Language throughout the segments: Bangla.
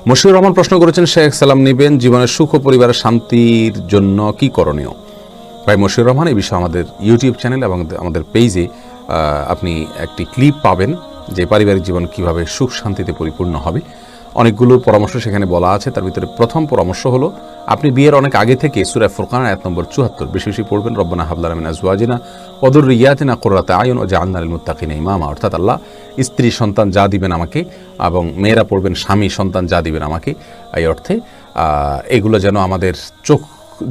মশিউর রহমান প্রশ্ন করেছেন, শেখ সালাম নিবেন জীবনের সুখ ও পরিবারের শান্তির জন্য কি করণীয়? ভাই মশিউর রহমান, এই বিষয়ে আমাদের ইউটিউব চ্যানেল এবং আমাদের পেজে আপনি একটি ক্লিপ পাবেন যে পারিবারিক জীবন কিভাবে সুখ শান্তিতে পরিপূর্ণ হবে। অনেকগুলো পরামর্শ সেখানে বলা আছে। তার ভিতরে প্রথম পরামর্শ হলো, আপনি বিয়ের অনেক আগে থেকে সূরা ফুরকান আয়াত নম্বর 74 বেশি বেশি পড়বেন। রব্বানা হাব লানা মিন আজওয়াজিনা ওয়া যুররিয়াতিনা কুররাতা আয়ুন ওয়াজআলনা লিল মুত্তাকিনা ইমামা। অর্থাৎ আল্লাহ স্ত্রী সন্তান যা দিবেন আমাকে, এবং মেয়েরা পড়বেন স্বামী সন্তান যা দিবেন আমাকে। এই অর্থে এগুলো যেন আমাদের চোখ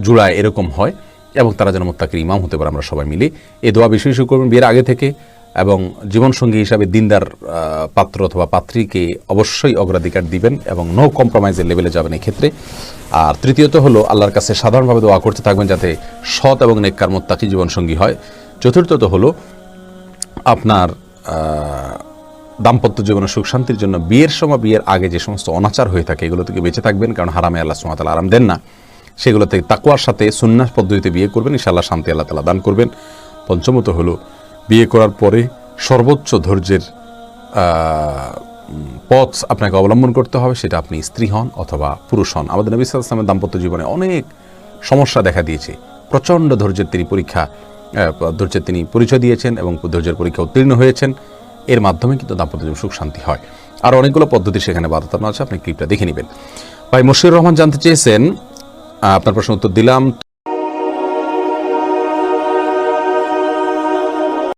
জুড়ায় এরকম হয় এবং তারা যেন মুত্তাকির ইমাম হতে পারে আমরা সবাই মিলে। এই দোয়া বেশি বেশি করবেন বিয়ের আগে থেকে। এবং জীবনসঙ্গী হিসাবে দিনদার পাত্র অথবা পাত্রীকে অবশ্যই অগ্রাধিকার দিবেন এবং নো কম্প্রোমাইজের লেভেলে যাবেন এই ক্ষেত্রে। আর তৃতীয়ত হলো, আল্লাহর কাছে সাধারণভাবে দোয়া করতে থাকবেন যাতে সৎ এবং নেককার মুত্তাকি জীবনসঙ্গী হয়। চতুর্থত হলো, আপনার দাম্পত্য জীবনের সুখ শান্তির জন্য বিয়ের সময় বিয়ের আগে যে সমস্ত অনাচার হয়ে থাকে এগুলো থেকে বেঁচে থাকবেন, কারণ হারামে আল্লাহ সুবহানাহু ওয়া তাআলা আরাম দেন না। সেগুলো থেকে তাকওয়ার সাথে সুন্নাহ পদ্ধতিতে বিয়ে করবেন, ইনশাআল্লাহ শান্তি আল্লাহ তাআলা দান করবেন। পঞ্চমত হলো, বিয়ে করার পরে সর্বোচ্চ ধৈর্যের পথ আপনাকে অবলম্বন করতে হবে, সেটা আপনি স্ত্রী হন অথবা পুরুষ হন। আমাদের নবী সাল্লাল্লাহু আলাইহি ওয়াসাল্লামের দাম্পত্য জীবনে অনেক সমস্যা দেখা দিয়েছে। প্রচণ্ড ধৈর্যের তিনি পরিচয় দিয়েছেন এবং ধৈর্যের পরীক্ষা উত্তীর্ণ হয়েছেন। এর মাধ্যমে কিন্তু দাম্পত্য জীবন সুখ শান্তি হয়। আর অনেকগুলো পদ্ধতি সেখানে বাতানো আছে, আপনি ক্লিপটা দেখে নেবেন। ভাই মশিউর রহমান জানতে চেয়েছেন, আপনার প্রশ্ন উত্তর দিলাম।